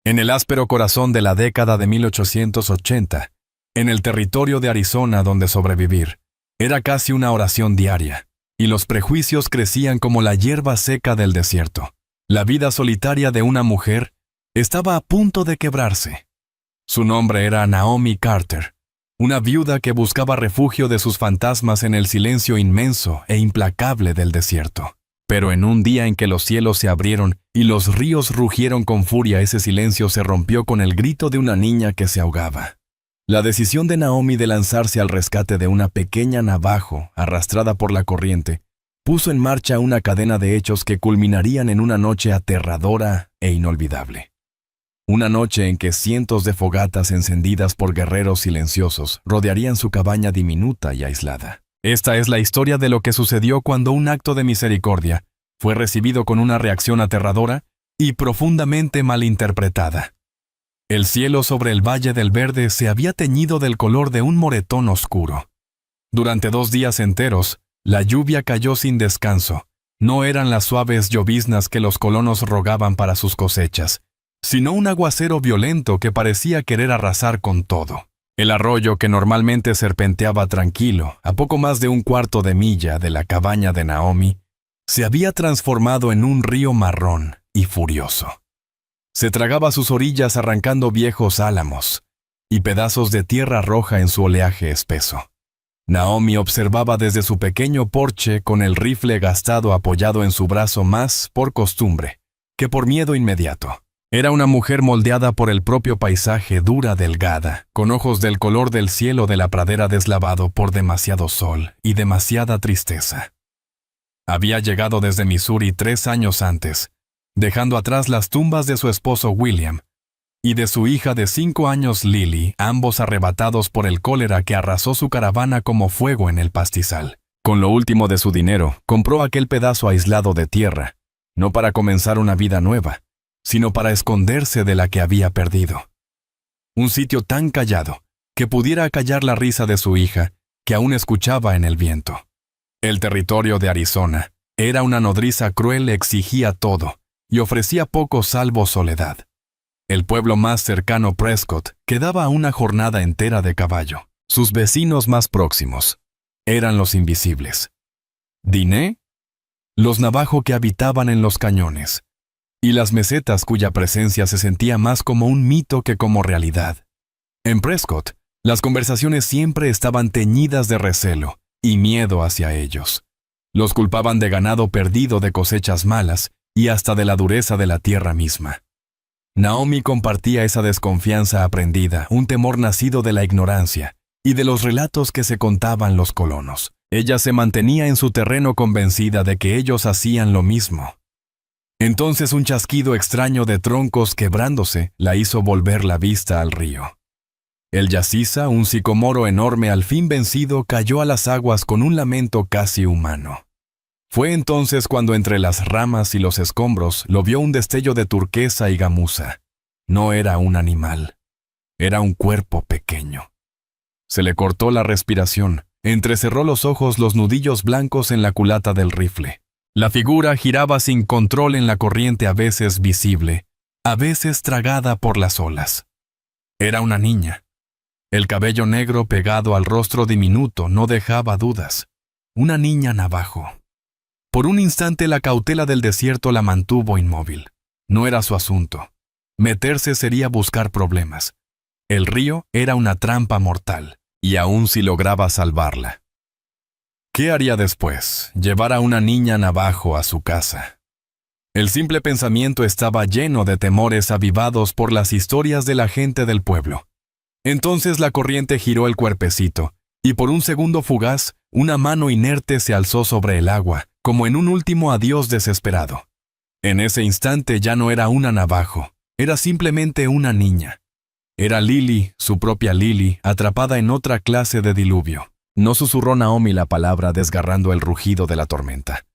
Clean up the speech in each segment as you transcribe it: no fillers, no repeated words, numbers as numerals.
En el áspero corazón de la década de 1880, en el territorio de Arizona donde sobrevivir, era casi una oración diaria, y los prejuicios crecían como la hierba seca del desierto. La vida solitaria de una mujer estaba a punto de quebrarse. Su nombre era Naomi Carter, una viuda que buscaba refugio de sus fantasmas en el silencio inmenso e implacable del desierto. Pero en un día en que los cielos se abrieron y los ríos rugieron con furia, ese silencio se rompió con el grito de una niña que se ahogaba. La decisión de Naomi de lanzarse al rescate de una pequeña navajo arrastrada por la corriente puso en marcha una cadena de hechos que culminarían en una noche aterradora e inolvidable. Una noche en que cientos de fogatas encendidas por guerreros silenciosos rodearían su cabaña diminuta y aislada. Esta es la historia de lo que sucedió cuando un acto de misericordia fue recibido con una reacción aterradora y profundamente malinterpretada. El cielo sobre el Valle del Verde se había teñido del color de un moretón oscuro. Durante 2 días enteros, la lluvia cayó sin descanso. No eran las suaves lloviznas que los colonos rogaban para sus cosechas, sino un aguacero violento que parecía querer arrasar con todo. El arroyo, que normalmente serpenteaba tranquilo, a poco más de 1/4 de milla de la cabaña de Naomi, se había transformado en un río marrón y furioso. Se tragaba sus orillas arrancando viejos álamos y pedazos de tierra roja en su oleaje espeso. Naomi observaba desde su pequeño porche con el rifle gastado apoyado en su brazo más por costumbre que por miedo inmediato. Era una mujer moldeada por el propio paisaje, dura, delgada, con ojos del color del cielo de la pradera deslavado por demasiado sol y demasiada tristeza. Había llegado desde Missouri 3 años antes, dejando atrás las tumbas de su esposo William y de su hija de 5 años Lily, ambos arrebatados por el cólera que arrasó su caravana como fuego en el pastizal. Con lo último de su dinero, compró aquel pedazo aislado de tierra, no para comenzar una vida nueva, sino para esconderse de la que había perdido. Un sitio tan callado que pudiera acallar la risa de su hija, que aún escuchaba en el viento. El territorio de Arizona era una nodriza cruel, exigía todo y ofrecía poco salvo soledad. El pueblo más cercano, Prescott, quedaba a una jornada entera de caballo. Sus vecinos más próximos eran los invisibles. Diné, los navajo que habitaban en los cañones, y las mesetas cuya presencia se sentía más como un mito que como realidad. En Prescott, las conversaciones siempre estaban teñidas de recelo y miedo hacia ellos. Los culpaban de ganado perdido, de cosechas malas y hasta de la dureza de la tierra misma. Naomi compartía esa desconfianza aprendida, un temor nacido de la ignorancia y de los relatos que se contaban los colonos. Ella se mantenía en su terreno convencida de que ellos hacían lo mismo. Entonces un chasquido extraño de troncos quebrándose la hizo volver la vista al río. El yaciza, un sicomoro enorme al fin vencido, cayó a las aguas con un lamento casi humano. Fue entonces cuando entre las ramas y los escombros lo vio un destello de turquesa y gamuza. No era un animal, era un cuerpo pequeño. Se le cortó la respiración, entrecerró los ojos los nudillos blancos en la culata del rifle. La figura giraba sin control en la corriente, a veces visible, a veces tragada por las olas. Era una niña. El cabello negro pegado al rostro diminuto no dejaba dudas. Una niña navajo. Por un instante la cautela del desierto la mantuvo inmóvil. No era su asunto. Meterse sería buscar problemas. El río era una trampa mortal, y aún si lograba salvarla. ¿Qué haría después? Llevar a una niña navajo a su casa. El simple pensamiento estaba lleno de temores avivados por las historias de la gente del pueblo. Entonces la corriente giró el cuerpecito, y por un segundo fugaz, una mano inerte se alzó sobre el agua, como en un último adiós desesperado. En ese instante ya no era una navajo, era simplemente una niña. Era Lily, su propia Lily, atrapada en otra clase de diluvio. No susurró Naomi la palabra desgarrando el rugido de la tormenta.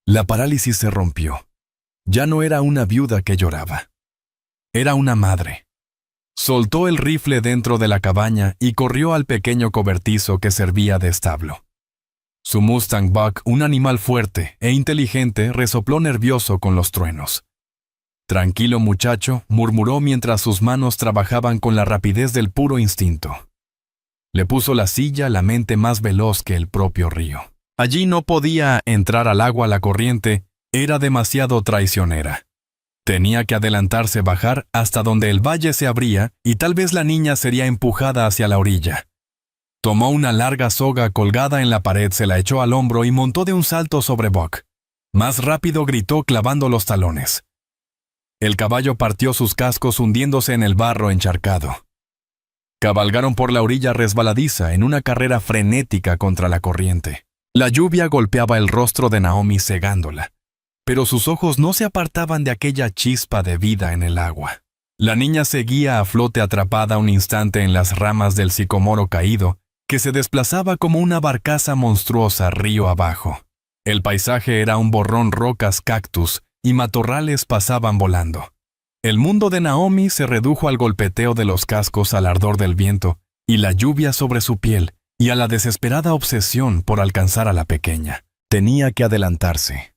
La parálisis se rompió. Ya no era una viuda que lloraba. Era una madre. Soltó el rifle dentro de la cabaña y corrió al pequeño cobertizo que servía de establo. Su Mustang Buck, un animal fuerte e inteligente, resopló nervioso con los truenos. Tranquilo muchacho, murmuró mientras sus manos trabajaban con la rapidez del puro instinto. Le puso la silla la mente más veloz que el propio río. Allí no podía entrar al agua la corriente, era demasiado traicionera. Tenía que adelantarse, bajar hasta donde el valle se abría y tal vez la niña sería empujada hacia la orilla. Tomó una larga soga colgada en la pared, se la echó al hombro y montó de un salto sobre Buck. Más rápido gritó clavando los talones. El caballo partió sus cascos hundiéndose en el barro encharcado. Cabalgaron por la orilla resbaladiza en una carrera frenética contra la corriente. La lluvia golpeaba el rostro de Naomi cegándola, pero sus ojos no se apartaban de aquella chispa de vida en el agua. La niña seguía a flote atrapada un instante en las ramas del sicomoro caído, que se desplazaba como una barcaza monstruosa río abajo. El paisaje era un borrón, rocas, cactus y matorrales pasaban volando. El mundo de Naomi se redujo al golpeteo de los cascos, al ardor del viento y la lluvia sobre su piel y a la desesperada obsesión por alcanzar a la pequeña. Tenía que adelantarse.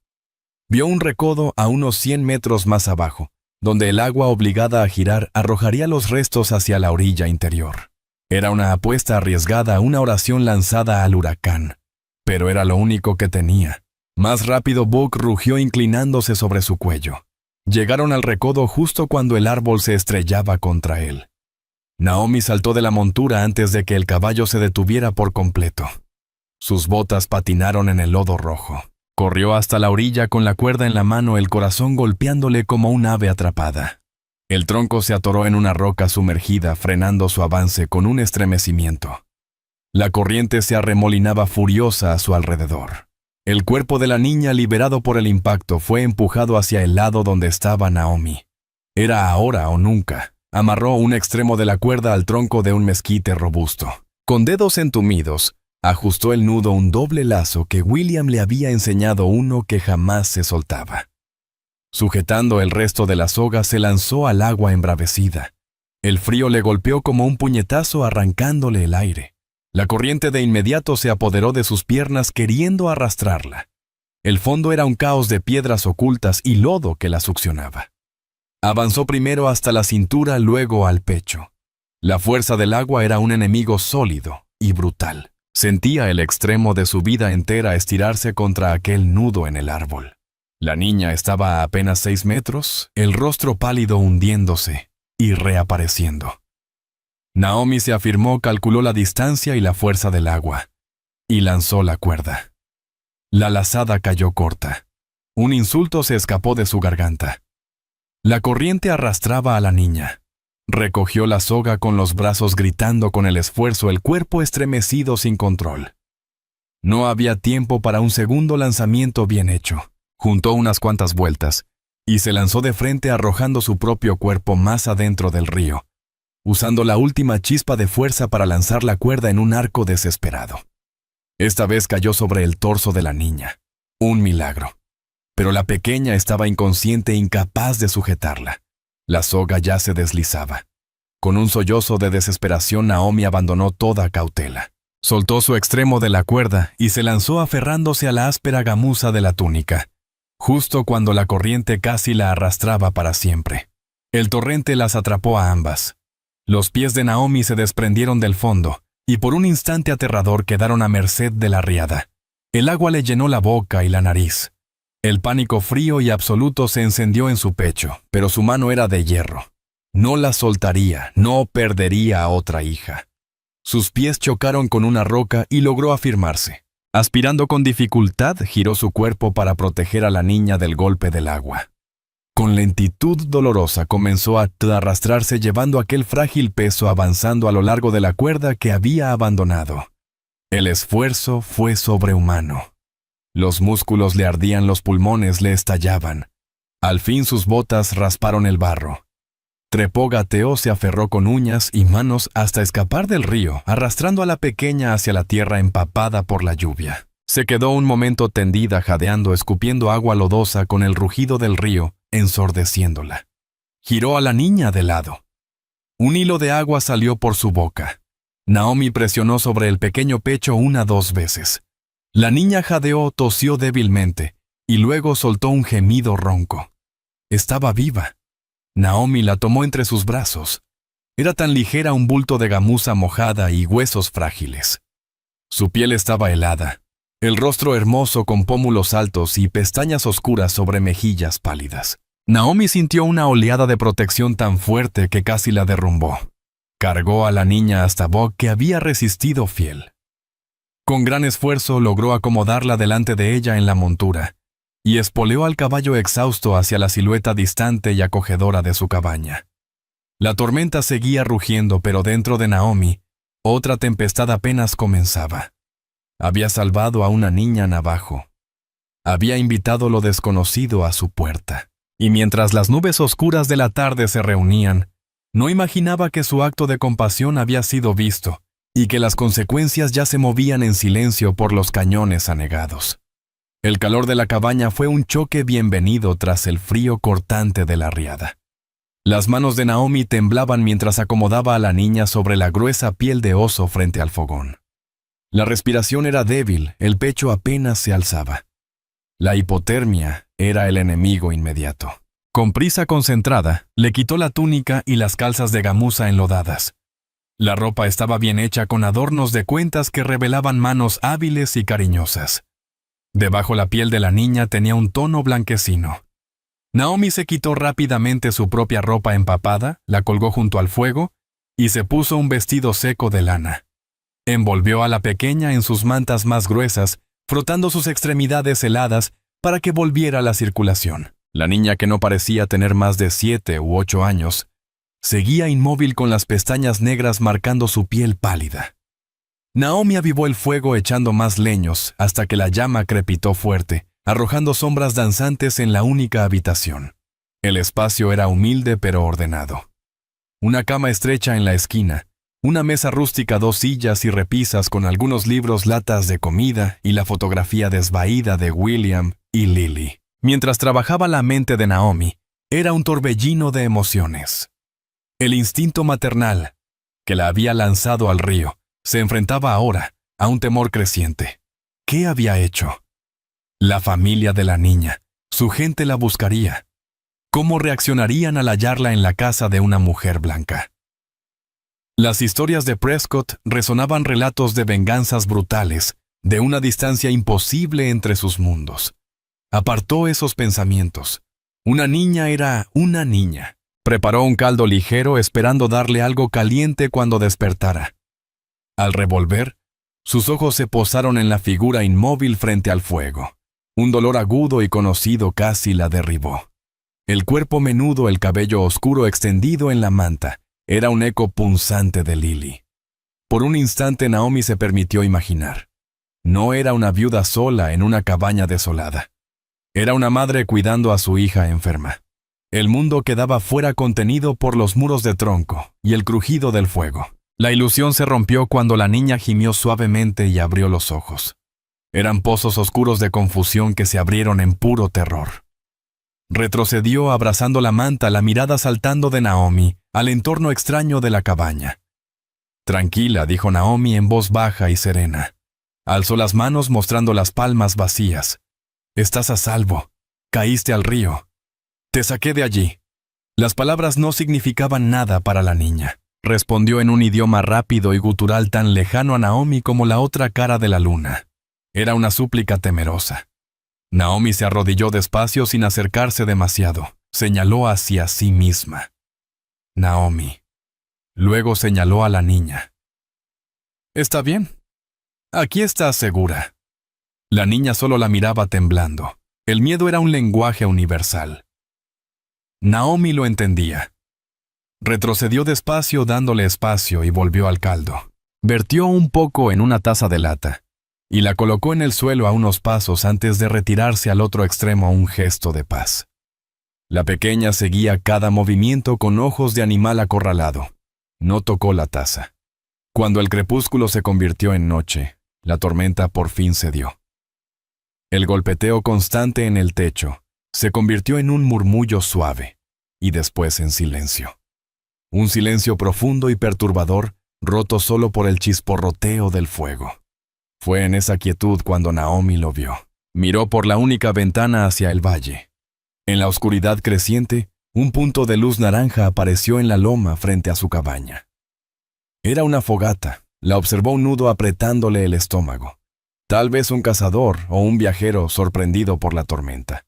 Vio un recodo a unos 100 metros más abajo, donde el agua obligada a girar arrojaría los restos hacia la orilla interior. Era una apuesta arriesgada, una oración lanzada al huracán, pero era lo único que tenía. Más rápido Buck rugió inclinándose sobre su cuello. Llegaron al recodo justo cuando el árbol se estrellaba contra él. Naomi saltó de la montura antes de que el caballo se detuviera por completo. Sus botas patinaron en el lodo rojo. Corrió hasta la orilla con la cuerda en la mano, el corazón golpeándole como un ave atrapada. El tronco se atoró en una roca sumergida, frenando su avance con un estremecimiento. La corriente se arremolinaba furiosa a su alrededor. El cuerpo de la niña, liberado por el impacto, fue empujado hacia el lado donde estaba Naomi. Era ahora o nunca. Amarró un extremo de la cuerda al tronco de un mezquite robusto. Con dedos entumidos, ajustó el nudo, un doble lazo que William le había enseñado, uno que jamás se soltaba. Sujetando el resto de la soga, se lanzó al agua embravecida. El frío le golpeó como un puñetazo, arrancándole el aire. La corriente de inmediato se apoderó de sus piernas, queriendo arrastrarla. El fondo era un caos de piedras ocultas y lodo que la succionaba. Avanzó primero hasta la cintura, luego al pecho. La fuerza del agua era un enemigo sólido y brutal. Sentía el extremo de su vida entera estirarse contra aquel nudo en el árbol. La niña estaba a apenas 6 metros, el rostro pálido hundiéndose y reapareciendo. Naomi se afirmó, calculó la distancia y la fuerza del agua, y lanzó la cuerda. La lazada cayó corta. Un insulto se escapó de su garganta. La corriente arrastraba a la niña. Recogió la soga con los brazos, gritando con el esfuerzo, el cuerpo estremecido sin control. No había tiempo para un segundo lanzamiento bien hecho. Juntó unas cuantas vueltas y se lanzó de frente, arrojando su propio cuerpo más adentro del río, usando la última chispa de fuerza para lanzar la cuerda en un arco desesperado. Esta vez cayó sobre el torso de la niña. Un milagro. Pero la pequeña estaba inconsciente, incapaz de sujetarla. La soga ya se deslizaba. Con un sollozo de desesperación, Naomi abandonó toda cautela. Soltó su extremo de la cuerda y se lanzó aferrándose a la áspera gamuza de la túnica, justo cuando la corriente casi la arrastraba para siempre. El torrente las atrapó a ambas. Los pies de Naomi se desprendieron del fondo, y por un instante aterrador quedaron a merced de la riada. El agua le llenó la boca y la nariz. El pánico frío y absoluto se encendió en su pecho, pero su mano era de hierro. No la soltaría, no perdería a otra hija. Sus pies chocaron con una roca y logró afirmarse. Aspirando con dificultad, giró su cuerpo para proteger a la niña del golpe del agua. Con lentitud dolorosa comenzó a arrastrarse, llevando aquel frágil peso, avanzando a lo largo de la cuerda que había abandonado. El esfuerzo fue sobrehumano. Los músculos le ardían, los pulmones le estallaban. Al fin sus botas rasparon el barro. Trepó, gateó, se aferró con uñas y manos hasta escapar del río, arrastrando a la pequeña hacia la tierra empapada por la lluvia. Se quedó un momento tendida, jadeando, escupiendo agua lodosa con el rugido del río, ensordeciéndola. Giró a la niña de lado. Un hilo de agua salió por su boca. Naomi presionó sobre el pequeño pecho 2 veces. La niña jadeó, tosió débilmente, y luego soltó un gemido ronco. Estaba viva. Naomi la tomó entre sus brazos. Era tan ligera un bulto de gamuza mojada y huesos frágiles. Su piel estaba helada, el rostro hermoso con pómulos altos y pestañas oscuras sobre mejillas pálidas. Naomi sintió una oleada de protección tan fuerte que casi la derrumbó. Cargó a la niña hasta Bob, que había resistido fiel. Con gran esfuerzo logró acomodarla delante de ella en la montura, y espoleó al caballo exhausto hacia la silueta distante y acogedora de su cabaña. La tormenta seguía rugiendo, pero dentro de Naomi, otra tempestad apenas comenzaba. Había salvado a una niña navajo. Había invitado lo desconocido a su puerta. Y mientras las nubes oscuras de la tarde se reunían, no imaginaba que su acto de compasión había sido visto y que las consecuencias ya se movían en silencio por los cañones anegados. El calor de la cabaña fue un choque bienvenido tras el frío cortante de la riada. Las manos de Naomi temblaban mientras acomodaba a la niña sobre la gruesa piel de oso frente al fogón. La respiración era débil, el pecho apenas se alzaba. La hipotermia era el enemigo inmediato. Con prisa concentrada, le quitó la túnica y las calzas de gamuza enlodadas. La ropa estaba bien hecha con adornos de cuentas que revelaban manos hábiles y cariñosas. Debajo la piel de la niña tenía un tono blanquecino. Naomi se quitó rápidamente su propia ropa empapada, la colgó junto al fuego y se puso un vestido seco de lana. Envolvió a la pequeña en sus mantas más gruesas, frotando sus extremidades heladas para que volviera la circulación. La niña, que no parecía tener más de 7 u 8 años, seguía inmóvil con las pestañas negras marcando su piel pálida. Naomi avivó el fuego echando más leños hasta que la llama crepitó fuerte, arrojando sombras danzantes en la única habitación. El espacio era humilde pero ordenado. Una cama estrecha en la esquina, una mesa rústica, 2 sillas y repisas con algunos libros, latas de comida y la fotografía desvaída de William y Lily. Mientras trabajaba la mente de Naomi, era un torbellino de emociones. El instinto maternal, que la había lanzado al río, se enfrentaba ahora a un temor creciente. ¿Qué había hecho? La familia de la niña, su gente la buscaría. ¿Cómo reaccionarían al hallarla en la casa de una mujer blanca? Las historias de Prescott resonaban relatos de venganzas brutales, de una distancia imposible entre sus mundos. Apartó esos pensamientos. Una niña era una niña. Preparó un caldo ligero esperando darle algo caliente cuando despertara. Al revolver, sus ojos se posaron en la figura inmóvil frente al fuego. Un dolor agudo y conocido casi la derribó. El cuerpo menudo, el cabello oscuro extendido en la manta, era un eco punzante de Lily. Por un instante Naomi se permitió imaginar. No era una viuda sola en una cabaña desolada. Era una madre cuidando a su hija enferma. El mundo quedaba fuera contenido por los muros de tronco y el crujido del fuego. La ilusión se rompió cuando la niña gimió suavemente y abrió los ojos. Eran pozos oscuros de confusión que se abrieron en puro terror. Retrocedió abrazando la manta, la mirada saltando de Naomi al entorno extraño de la cabaña. «Tranquila», dijo Naomi en voz baja y serena. Alzó las manos mostrando las palmas vacías. «Estás a salvo. Caíste al río. Te saqué de allí». Las palabras no significaban nada para la niña. Respondió en un idioma rápido y gutural tan lejano a Naomi como la otra cara de la luna. Era una súplica temerosa. Naomi se arrodilló despacio sin acercarse demasiado. Señaló hacia sí misma. «Naomi». Luego señaló a la niña. «Está bien. Aquí estás segura». La niña solo la miraba temblando. El miedo era un lenguaje universal. Naomi lo entendía. Retrocedió despacio dándole espacio y volvió al caldo. Vertió un poco en una taza de lata y la colocó en el suelo a unos pasos antes de retirarse al otro extremo a un gesto de paz. La pequeña seguía cada movimiento con ojos de animal acorralado. No tocó la taza. Cuando el crepúsculo se convirtió en noche, la tormenta por fin cedió. El golpeteo constante en el techo se convirtió en un murmullo suave y después en silencio. Un silencio profundo y perturbador, roto solo por el chisporroteo del fuego. Fue en esa quietud cuando Naomi lo vio. Miró por la única ventana hacia el valle. En la oscuridad creciente, Un punto de luz naranja apareció en la loma frente a su cabaña. Era una fogata. La observó un nudo apretándole el estómago. Tal vez un cazador o un viajero sorprendido por la tormenta.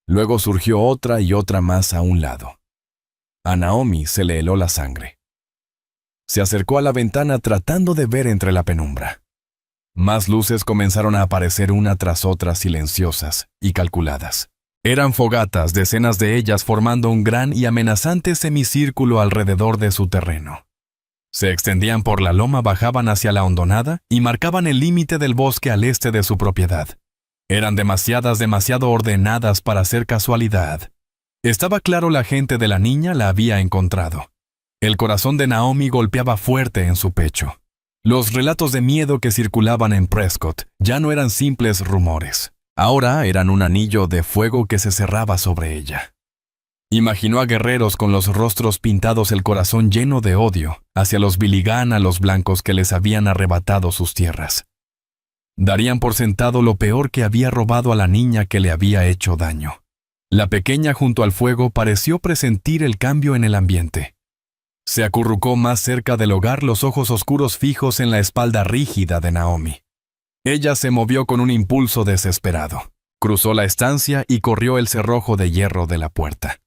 Luego surgió otra y otra más a un lado. A Naomi se le heló la sangre. Se acercó a la ventana tratando de ver entre la penumbra. Más luces comenzaron a aparecer una tras otra, silenciosas y calculadas. Eran fogatas, decenas de ellas formando un gran y amenazante semicírculo alrededor de su terreno. Se extendían por la loma, bajaban hacia la hondonada y marcaban el límite del bosque al este de su propiedad. Eran demasiado ordenadas para ser casualidad. Estaba claro, la gente de la niña la había encontrado. El corazón de Naomi golpeaba fuerte en su pecho. Los relatos de miedo que circulaban en Prescott ya no eran simples rumores. Ahora eran un anillo de fuego que se cerraba sobre ella. Imaginó a guerreros con los rostros pintados, el corazón lleno de odio hacia los Billigan, a los blancos que les habían arrebatado sus tierras. Darían por sentado lo peor, que había robado a la niña que le había hecho daño. La pequeña junto al fuego pareció presentir el cambio en el ambiente. Se acurrucó más cerca del hogar, los ojos oscuros fijos en la espalda rígida de Naomi. Ella se movió con un impulso desesperado. Cruzó la estancia y corrió el cerrojo de hierro de la puerta.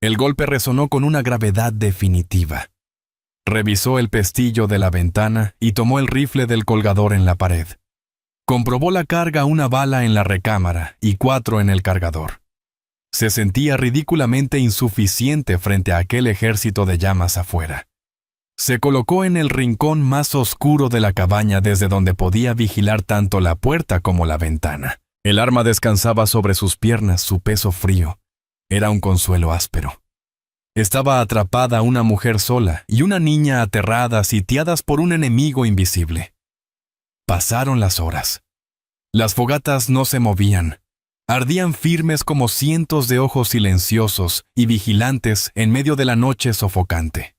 El golpe resonó con una gravedad definitiva. Revisó el pestillo de la ventana y tomó el rifle del colgador en la pared. Comprobó la carga: una bala en la recámara y 4 en el cargador. Se sentía ridículamente insuficiente frente a aquel ejército de llamas afuera. Se colocó en el rincón más oscuro de la cabaña, desde donde podía vigilar tanto la puerta como la ventana. El arma descansaba sobre sus piernas, su peso frío. Era un consuelo áspero. Estaba atrapada una mujer sola y una niña aterrada, sitiadas por un enemigo invisible. Pasaron las horas. Las fogatas no se movían. Ardían firmes como cientos de ojos silenciosos y vigilantes en medio de la noche sofocante.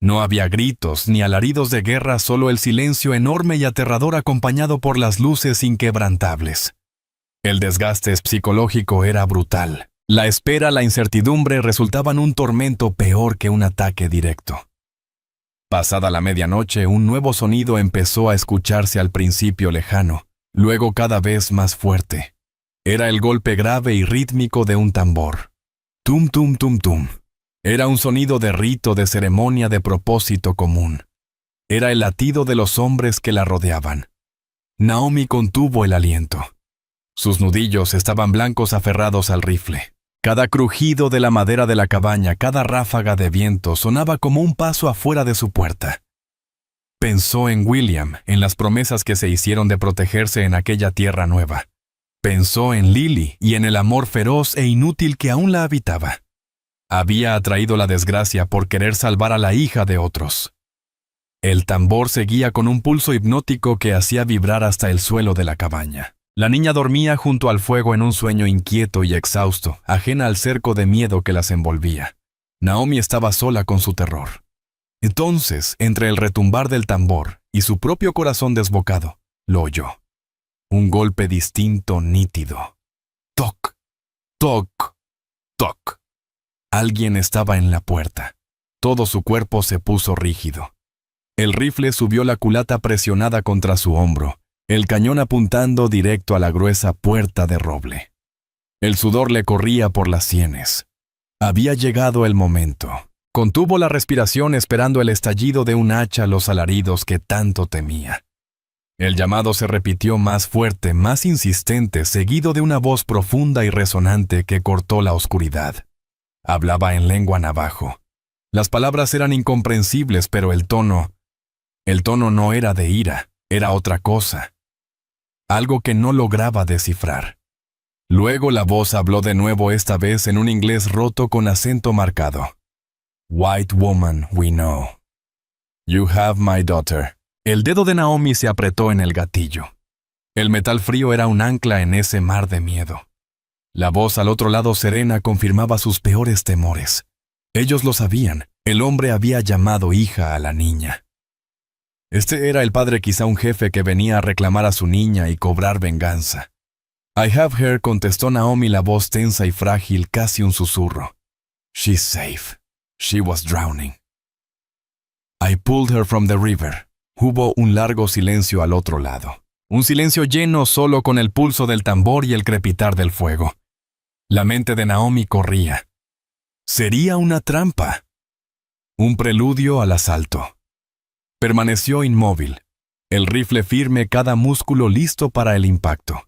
No había gritos ni alaridos de guerra, solo el silencio enorme y aterrador, acompañado por las luces inquebrantables. El desgaste psicológico era brutal. La espera, la incertidumbre resultaban un tormento peor que un ataque directo. Pasada la medianoche, un nuevo sonido empezó a escucharse, al principio lejano, luego cada vez más fuerte. Era el golpe grave y rítmico de un tambor. Tum, tum, tum, tum. Era un sonido de rito, de ceremonia, de propósito común. Era el latido de los hombres que la rodeaban. Naomi contuvo el aliento. Sus nudillos estaban blancos, aferrados al rifle. Cada crujido de la madera de la cabaña, cada ráfaga de viento sonaba como un paso afuera de su puerta. Pensó en William, en las promesas que se hicieron de protegerse en aquella tierra nueva. Pensó en Lily y en el amor feroz e inútil que aún la habitaba. Había atraído la desgracia por querer salvar a la hija de otros. El tambor seguía con un pulso hipnótico que hacía vibrar hasta el suelo de la cabaña. La niña dormía junto al fuego en un sueño inquieto y exhausto, ajena al cerco de miedo que las envolvía. Naomi estaba sola con su terror. Entonces, entre el retumbar del tambor y su propio corazón desbocado, lo oyó. Un golpe distinto, nítido. Toc, toc, toc. Alguien estaba en la puerta. Todo su cuerpo se puso rígido. El rifle subió la culata presionada contra su hombro, el cañón apuntando directo a la gruesa puerta de roble. El sudor le corría por las sienes. Había llegado el momento. Contuvo la respiración, esperando el estallido de un hacha, los alaridos que tanto temía. El llamado se repitió más fuerte, más insistente, seguido de una voz profunda y resonante que cortó la oscuridad. Hablaba en lengua navajo. Las palabras eran incomprensibles, pero el tono no era de ira, era otra cosa. Algo que no lograba descifrar. Luego la voz habló de nuevo, esta vez en un inglés roto con acento marcado. White woman, we know. You have my daughter. El dedo de Naomi se apretó en el gatillo. El metal frío era un ancla en ese mar de miedo. La voz al otro lado, serena, confirmaba sus peores temores. Ellos lo sabían. El hombre había llamado hija a la niña. Este era el padre, quizá un jefe que venía a reclamar a su niña y cobrar venganza. I have her, contestó Naomi, la voz tensa y frágil, casi un susurro. She's safe. She was drowning. I pulled her from the river. Hubo un largo silencio al otro lado. Un silencio lleno solo con el pulso del tambor y el crepitar del fuego. La mente de Naomi corría. Sería una trampa. Un preludio al asalto. Permaneció inmóvil, el rifle firme, cada músculo listo para el impacto.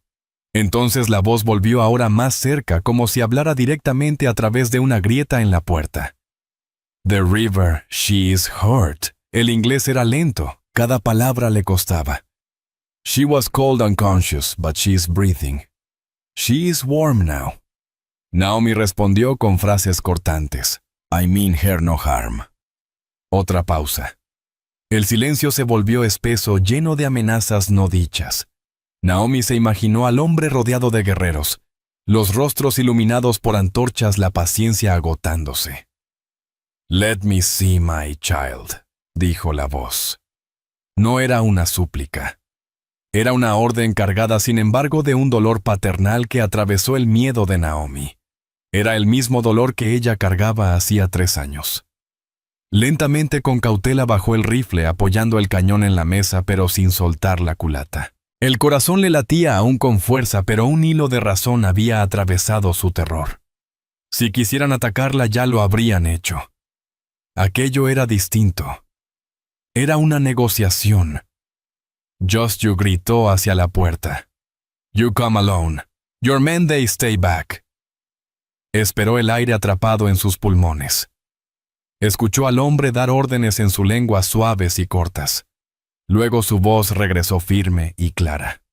Entonces la voz volvió ahora más cerca, como si hablara directamente a través de una grieta en la puerta. The river, she is hurt. El inglés era lento, cada palabra le costaba. She was cold unconscious, but she is breathing. She is warm now. Naomi respondió con frases cortantes. I mean her no harm. Otra pausa. El silencio se volvió espeso, lleno de amenazas no dichas. Naomi se imaginó al hombre rodeado de guerreros, los rostros iluminados por antorchas, la paciencia agotándose. Let me see my child, dijo la voz. No era una súplica. Era una orden cargada, sin embargo, de un dolor paternal que atravesó el miedo de Naomi. Era el mismo dolor que ella cargaba hacía 3 años. Lentamente, con cautela, bajó el rifle, apoyando el cañón en la mesa, pero sin soltar la culata. El corazón le latía aún con fuerza, pero un hilo de razón había atravesado su terror. Si quisieran atacarla, ya lo habrían hecho. Aquello era distinto. Era una negociación. Just gritó hacia la puerta. You come alone. Your men they stay back. Esperó el aire atrapado en sus pulmones. Escuchó al hombre dar órdenes en su lengua suaves y cortas. Luego su voz regresó firme y clara.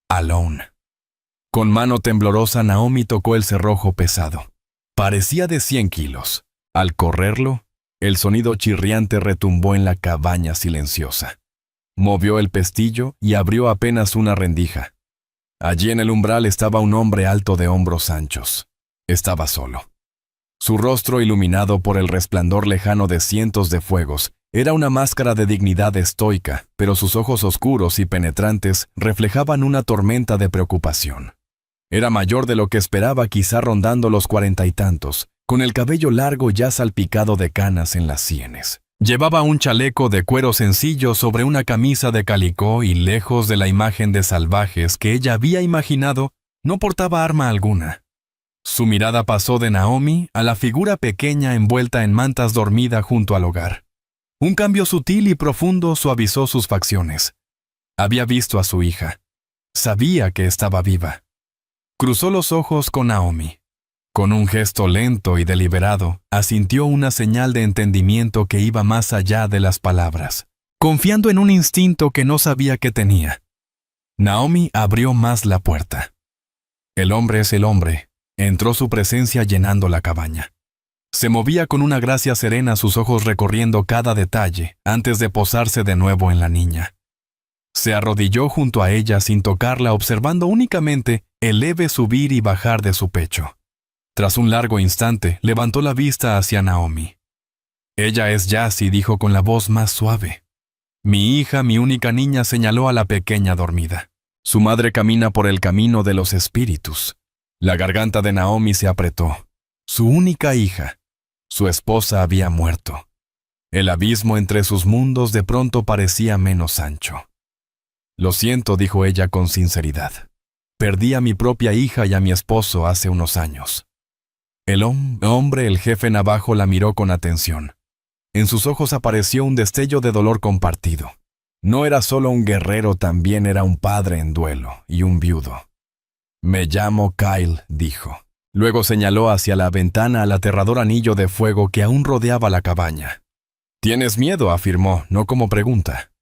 Alone. Con mano temblorosa, Naomi tocó el cerrojo pesado. Parecía de 100 kilos. Al correrlo, el sonido chirriante retumbó en la cabaña silenciosa. Movió el pestillo y abrió apenas una rendija. Allí en el umbral estaba un hombre alto de hombros anchos. Estaba solo. Su rostro, iluminado por el resplandor lejano de cientos de fuegos, era una máscara de dignidad estoica, pero sus ojos oscuros y penetrantes reflejaban una tormenta de preocupación. Era mayor de lo que esperaba, quizá rondando los 40 y tantos, con el cabello largo ya salpicado de canas en las sienes. Llevaba un chaleco de cuero sencillo sobre una camisa de calicó y, lejos de la imagen de salvajes que ella había imaginado, no portaba arma alguna. Su mirada pasó de Naomi a la figura pequeña envuelta en mantas dormida junto al hogar. Un cambio sutil y profundo suavizó sus facciones. Había visto a su hija. Sabía que estaba viva. Cruzó los ojos con Naomi. Con un gesto lento y deliberado, asintió una señal de entendimiento que iba más allá de las palabras, confiando en un instinto que no sabía que tenía. Naomi abrió más la puerta. El hombre es el hombre. Entró su presencia llenando la cabaña. Se movía con una gracia serena, sus ojos recorriendo cada detalle, antes de posarse de nuevo en la niña. Se arrodilló junto a ella sin tocarla, observando únicamente el leve subir y bajar de su pecho. Tras un largo instante, levantó la vista hacia Naomi. Ella es Jassy, dijo con la voz más suave. Mi hija, mi única niña, señaló a la pequeña dormida. Su madre camina por el camino de los espíritus. La garganta de Naomi se apretó. Su única hija. Su esposa había muerto. El abismo entre sus mundos de pronto parecía menos ancho. Lo siento, dijo ella con sinceridad. Perdí a mi propia hija y a mi esposo hace unos años. El hombre, el jefe navajo, la miró con atención. En sus ojos apareció un destello de dolor compartido. No era solo un guerrero, también era un padre en duelo y un viudo. Me llamo Kyle, dijo. Luego señaló hacia la ventana al aterrador anillo de fuego que aún rodeaba la cabaña. «¿Tienes miedo?», afirmó, no como pregunta.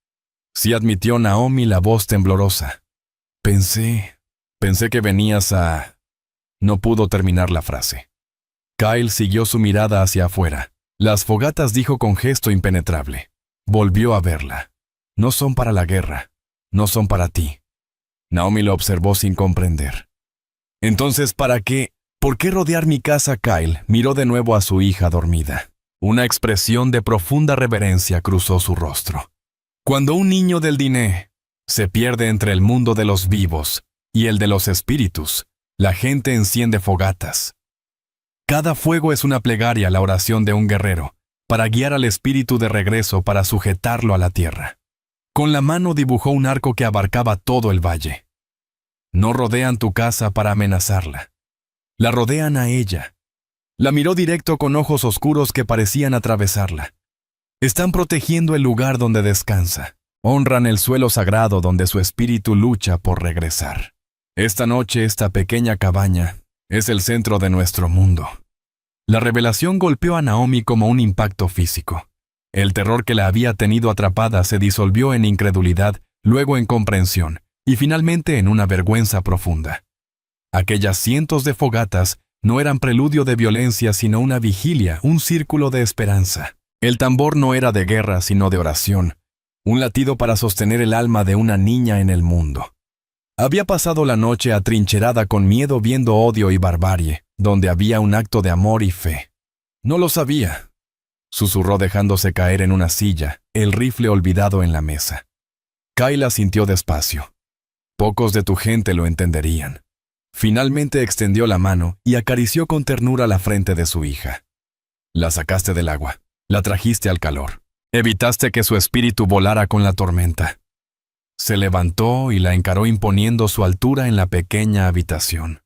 Sí, admitió Naomi, la voz temblorosa. Pensé que venías a... No pudo terminar la frase. Kyle siguió su mirada hacia afuera. Las fogatas, dijo con gesto impenetrable. Volvió a verla. No son para la guerra. No son para ti. Naomi lo observó sin comprender. Entonces, ¿para qué? ¿Por qué rodear mi casa? Kyle miró de nuevo a su hija dormida. Una expresión de profunda reverencia cruzó su rostro. Cuando un niño del Diné se pierde entre el mundo de los vivos y el de los espíritus, la gente enciende fogatas. Cada fuego es una plegaria, la oración de un guerrero, para guiar al espíritu de regreso, para sujetarlo a la tierra. Con la mano dibujó un arco que abarcaba todo el valle. No rodean tu casa para amenazarla. La rodean a ella. La miró directo con ojos oscuros que parecían atravesarla. Están protegiendo el lugar donde descansa. Honran el suelo sagrado donde su espíritu lucha por regresar. Esta noche, esta pequeña cabaña es el centro de nuestro mundo. La revelación golpeó a Naomi como un impacto físico. El terror que la había tenido atrapada se disolvió en incredulidad, luego en comprensión, y finalmente en una vergüenza profunda. Aquellas cientos de fogatas no eran preludio de violencia, sino una vigilia, un círculo de esperanza. El tambor no era de guerra, sino de oración, un latido para sostener el alma de una niña en el mundo. Había pasado la noche atrincherada con miedo, viendo odio y barbarie, donde había un acto de amor y fe. No lo sabía, susurró dejándose caer en una silla, el rifle olvidado en la mesa. Kayla sintió despacio. Pocos de tu gente lo entenderían. Finalmente extendió la mano y acarició con ternura la frente de su hija. La sacaste del agua, la trajiste al calor. Evitaste que su espíritu volara con la tormenta. Se levantó y la encaró imponiendo su altura en la pequeña habitación.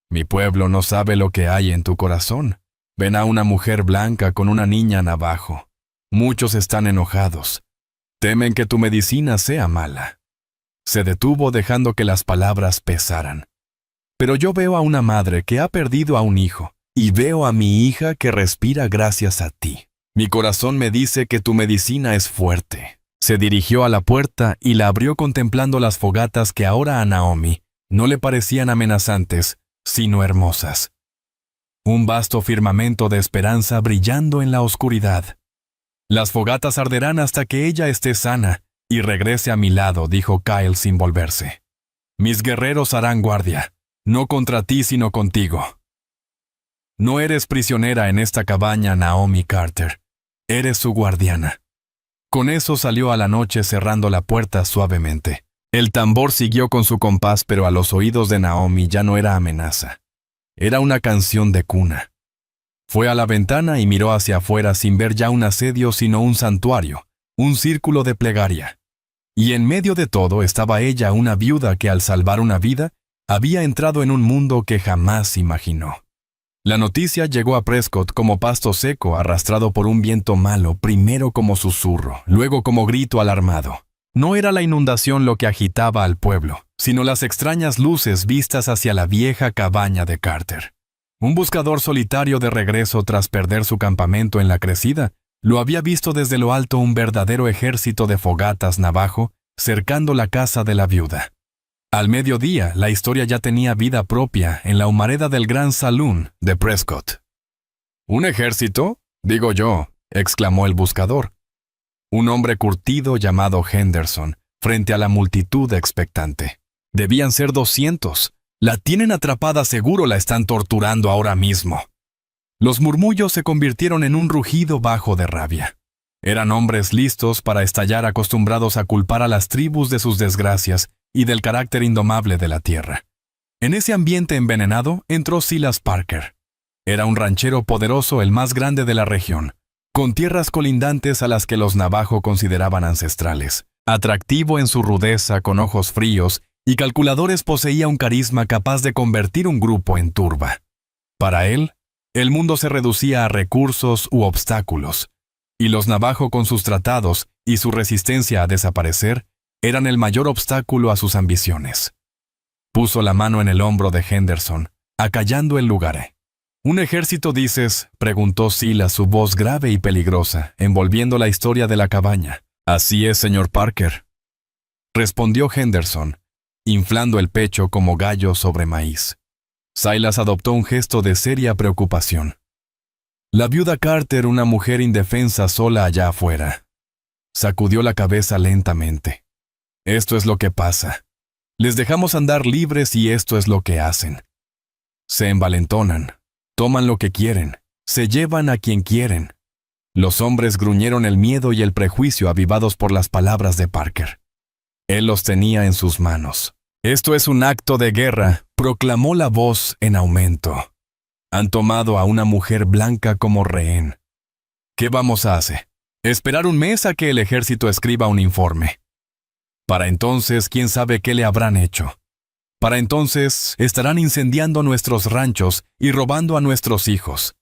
Mi pueblo no sabe lo que hay en tu corazón. Ven a una mujer blanca con una niña navajo. Muchos están enojados. Temen que tu medicina sea mala. Se detuvo dejando que las palabras pesaran. Pero yo veo a una madre que ha perdido a un hijo, y veo a mi hija que respira gracias a ti. Mi corazón me dice que tu medicina es fuerte. Se dirigió a la puerta y la abrió contemplando las fogatas que ahora a Naomi no le parecían amenazantes, sino hermosas. Un vasto firmamento de esperanza brillando en la oscuridad. Las fogatas arderán hasta que ella esté sana y regrese a mi lado, dijo Kyle sin volverse. Mis guerreros harán guardia, no contra ti sino contigo. No eres prisionera en esta cabaña, Naomi Carter. Eres su guardiana. Con eso salió a la noche cerrando la puerta suavemente. El tambor siguió con su compás, pero a los oídos de Naomi ya no era amenaza. Era una canción de cuna. Fue a la ventana y miró hacia afuera sin ver ya un asedio sino un santuario, un círculo de plegaria. Y en medio de todo estaba ella, una viuda que al salvar una vida, había entrado en un mundo que jamás imaginó. La noticia llegó a Prescott como pasto seco arrastrado por un viento malo, primero como susurro, luego como grito alarmado. No era la inundación lo que agitaba al pueblo, sino las extrañas luces vistas hacia la vieja cabaña de Carter. Un buscador solitario de regreso tras perder su campamento en la crecida, lo había visto desde lo alto un verdadero ejército de fogatas navajo cercando la casa de la viuda. Al mediodía, la historia ya tenía vida propia en la humareda del Gran Saloon de Prescott. ¿Un ejército? Digo yo, exclamó el buscador. Un hombre curtido llamado Henderson, frente a la multitud expectante. Debían ser 200. La tienen atrapada, seguro la están torturando ahora mismo. Los murmullos se convirtieron en un rugido bajo de rabia. Eran hombres listos para estallar, acostumbrados a culpar a las tribus de sus desgracias y del carácter indomable de la tierra. En ese ambiente envenenado entró Silas Parker. Era un ranchero poderoso, el más grande de la región, con tierras colindantes a las que los navajo consideraban ancestrales. Atractivo en su rudeza, con ojos fríos y calculadores, poseía un carisma capaz de convertir un grupo en turba. Para él, el mundo se reducía a recursos u obstáculos, y los navajo con sus tratados y su resistencia a desaparecer eran el mayor obstáculo a sus ambiciones. Puso la mano en el hombro de Henderson, acallando el lugar. ¿Un ejército, dices?, preguntó Silas, su voz grave y peligrosa, envolviendo la historia de la cabaña. Así es, señor Parker, respondió Henderson, inflando el pecho como gallo sobre maíz. Silas adoptó un gesto de seria preocupación. La viuda Carter, una mujer indefensa sola allá afuera. Sacudió la cabeza lentamente. Esto es lo que pasa. Les dejamos andar libres y esto es lo que hacen. Se envalentonan, toman lo que quieren, se llevan a quien quieren. Los hombres gruñeron el miedo y el prejuicio avivados por las palabras de Parker. Él los tenía en sus manos. Esto es un acto de guerra, proclamó la voz en aumento. Han tomado a una mujer blanca como rehén. ¿Qué vamos a hacer? Esperar un mes a que el ejército escriba un informe. Para entonces, quién sabe qué le habrán hecho. Para entonces, estarán incendiando nuestros ranchos y robando a nuestros hijos.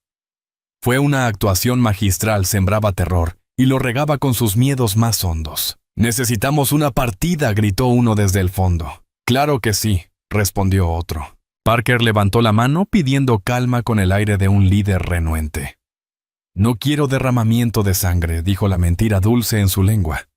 Fue una actuación magistral, sembraba terror y lo regaba con sus miedos más hondos. Necesitamos una partida, gritó uno desde el fondo. Claro que sí, respondió otro. Parker levantó la mano pidiendo calma con el aire de un líder renuente. No quiero derramamiento de sangre, dijo la mentira dulce en su lengua.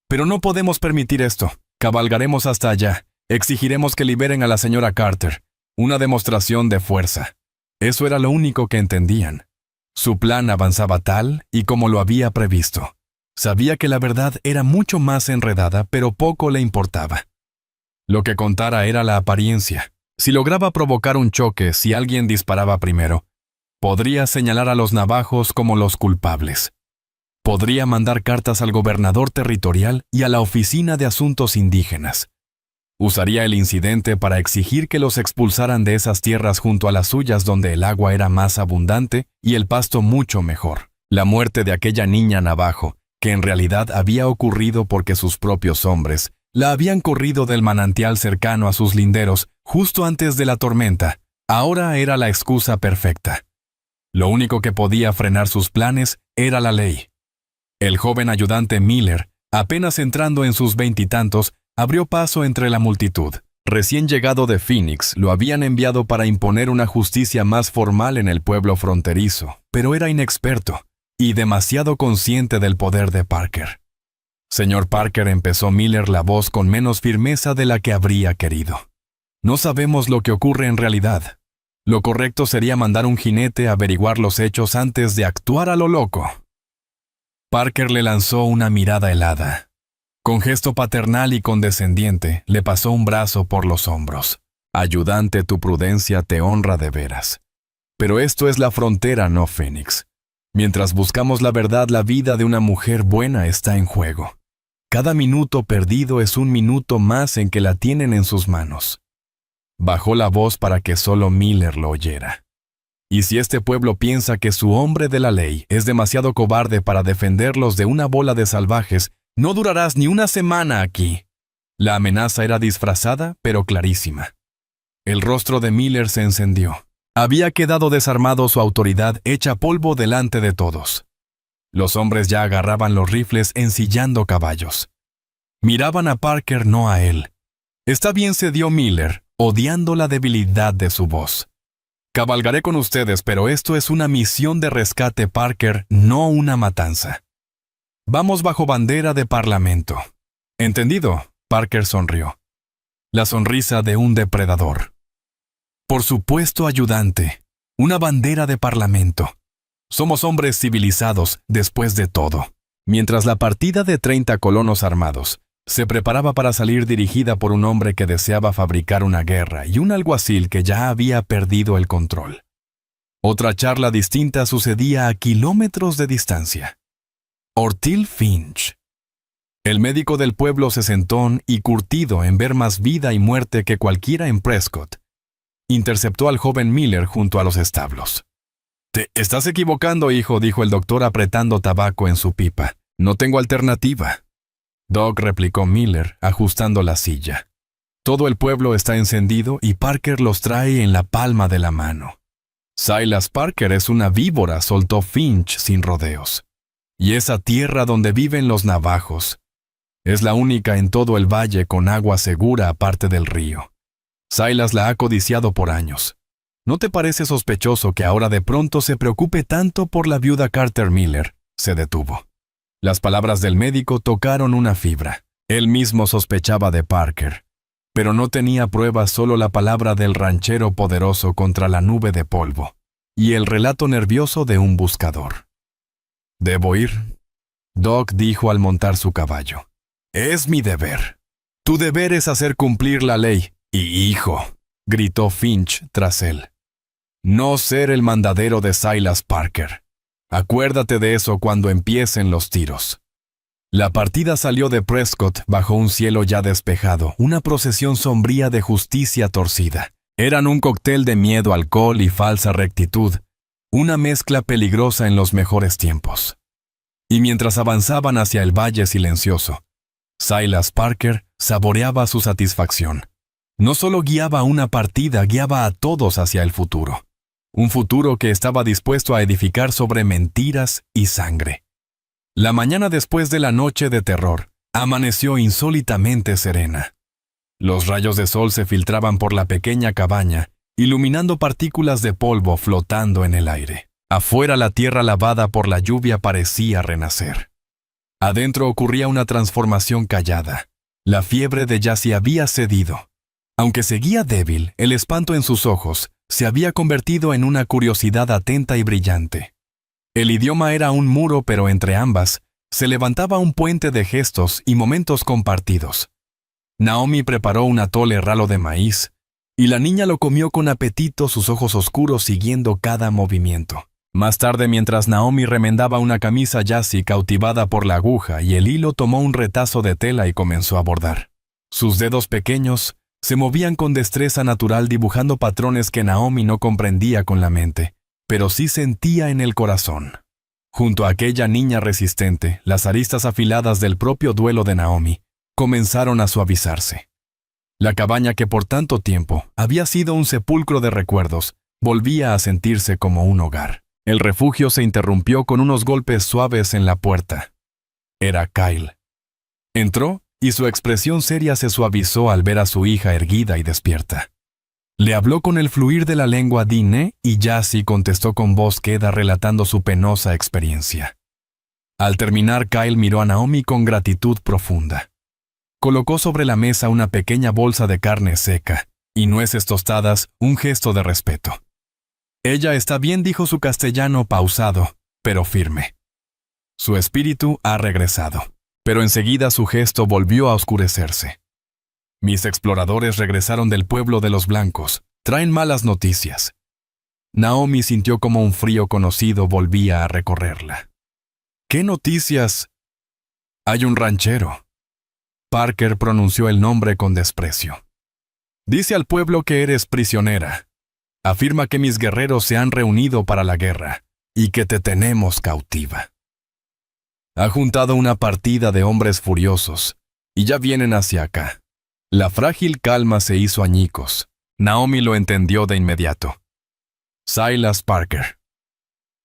Pero no podemos permitir esto. Cabalgaremos hasta allá. Exigiremos que liberen a la señora Carter. Una demostración de fuerza. Eso era lo único que entendían. Su plan avanzaba tal y como lo había previsto. Sabía que la verdad era mucho más enredada, pero poco le importaba. Lo que contara era la apariencia. Si lograba provocar un choque, si alguien disparaba primero, podría señalar a los navajos como los culpables. Podría mandar cartas al gobernador territorial y a la Oficina de Asuntos Indígenas. Usaría el incidente para exigir que los expulsaran de esas tierras junto a las suyas donde el agua era más abundante y el pasto mucho mejor. La muerte de aquella niña navajo, que en realidad había ocurrido porque sus propios hombres la habían corrido del manantial cercano a sus linderos justo antes de la tormenta, ahora era la excusa perfecta. Lo único que podía frenar sus planes era la ley. El joven ayudante Miller, apenas entrando en sus veintitantos, abrió paso entre la multitud. Recién llegado de Phoenix, lo habían enviado para imponer una justicia más formal en el pueblo fronterizo, pero era inexperto y demasiado consciente del poder de Parker. Señor Parker, empezó Miller la voz con menos firmeza de la que habría querido. No sabemos lo que ocurre en realidad. Lo correcto sería mandar un jinete a averiguar los hechos antes de actuar a lo loco. Parker le lanzó una mirada helada. Con gesto paternal y condescendiente, le pasó un brazo por los hombros. Ayudante, tu prudencia te honra de veras. Pero esto es la frontera, no Phoenix. Mientras buscamos la verdad, la vida de una mujer buena está en juego. Cada minuto perdido es un minuto más en que la tienen en sus manos. Bajó la voz para que solo Miller lo oyera. Y si este pueblo piensa que su hombre de la ley es demasiado cobarde para defenderlos de una bola de salvajes, no durarás ni una semana aquí. La amenaza era disfrazada, pero clarísima. El rostro de Miller se encendió. Había quedado desarmado, su autoridad hecha polvo delante de todos. Los hombres ya agarraban los rifles ensillando caballos. Miraban a Parker, no a él. Está bien, cedió Miller, odiando la debilidad de su voz. Cabalgaré con ustedes, pero esto es una misión de rescate, Parker, no una matanza. Vamos bajo bandera de parlamento. ¿Entendido? Parker sonrió. La sonrisa de un depredador. Por supuesto, ayudante. Una bandera de parlamento. Somos hombres civilizados, después de todo. Mientras la partida de 30 colonos armados se preparaba para salir dirigida por un hombre que deseaba fabricar una guerra y un alguacil que ya había perdido el control. Otra charla distinta sucedía a kilómetros de distancia. Ortil Finch. El médico del pueblo sesentón y curtido en ver más vida y muerte que cualquiera en Prescott, interceptó al joven Miller junto a los establos. «Te estás equivocando, hijo», dijo el doctor apretando tabaco en su pipa. «No tengo alternativa». «Doc», replicó Miller, ajustando la silla. «Todo el pueblo está encendido y Parker los trae en la palma de la mano». «Silas Parker es una víbora», soltó Finch sin rodeos. «Y esa tierra donde viven los navajos es la única en todo el valle con agua segura aparte del río. Silas la ha codiciado por años. ¿No te parece sospechoso que ahora de pronto se preocupe tanto por la viuda Carter Miller?» Se detuvo. Las palabras del médico tocaron una fibra. Él mismo sospechaba de Parker, pero no tenía pruebas, solo la palabra del ranchero poderoso contra la nube de polvo, y el relato nervioso de un buscador. «¿Debo ir?», Doc dijo al montar su caballo. «Es mi deber. Tu deber es hacer cumplir la ley. Y hijo», gritó Finch tras él, «no ser el mandadero de Silas Parker. Acuérdate de eso cuando empiecen los tiros». La partida salió de Prescott bajo un cielo ya despejado, una procesión sombría de justicia torcida. Eran un cóctel de miedo, alcohol y falsa rectitud, una mezcla peligrosa en los mejores tiempos. Y mientras avanzaban hacia el valle silencioso, Silas Parker saboreaba su satisfacción. No solo guiaba una partida, guiaba a todos hacia el futuro. Un futuro que estaba dispuesto a edificar sobre mentiras y sangre. La mañana después de la noche de terror, amaneció insólitamente serena. Los rayos de sol se filtraban por la pequeña cabaña, iluminando partículas de polvo flotando en el aire. Afuera la tierra lavada por la lluvia parecía renacer. Adentro ocurría una transformación callada. La fiebre de Jassy había cedido. Aunque seguía débil, el espanto en sus ojos se había convertido en una curiosidad atenta y brillante. El idioma era un muro, pero entre ambas se levantaba un puente de gestos y momentos compartidos. Naomi preparó un atole ralo de maíz, y la niña lo comió con apetito, sus ojos oscuros siguiendo cada movimiento. Más tarde, mientras Naomi remendaba una camisa, Jassy, cautivada por la aguja y el hilo, tomó un retazo de tela y comenzó a bordar. Sus dedos pequeños se movían con destreza natural dibujando patrones que Naomi no comprendía con la mente, pero sí sentía en el corazón. Junto a aquella niña resistente, las aristas afiladas del propio duelo de Naomi comenzaron a suavizarse. La cabaña que por tanto tiempo había sido un sepulcro de recuerdos, volvía a sentirse como un hogar. El refugio se interrumpió con unos golpes suaves en la puerta. Era Kyle. Entró y su expresión seria se suavizó al ver a su hija erguida y despierta. Le habló con el fluir de la lengua Diné y Jassy contestó con voz queda relatando su penosa experiencia. Al terminar, Kyle miró a Naomi con gratitud profunda. Colocó sobre la mesa una pequeña bolsa de carne seca y nueces tostadas, un gesto de respeto. Ella está bien, dijo su castellano pausado, pero firme. Su espíritu ha regresado, pero enseguida su gesto volvió a oscurecerse. Mis exploradores regresaron del pueblo de los blancos. Traen malas noticias. Naomi sintió como un frío conocido volvía a recorrerla. ¿Qué noticias? Hay un ranchero. Parker pronunció el nombre con desprecio. Dice al pueblo que eres prisionera. Afirma que mis guerreros se han reunido para la guerra y que te tenemos cautiva. Ha juntado una partida de hombres furiosos y ya vienen hacia acá. La frágil calma se hizo añicos. Naomi lo entendió de inmediato. Silas Parker.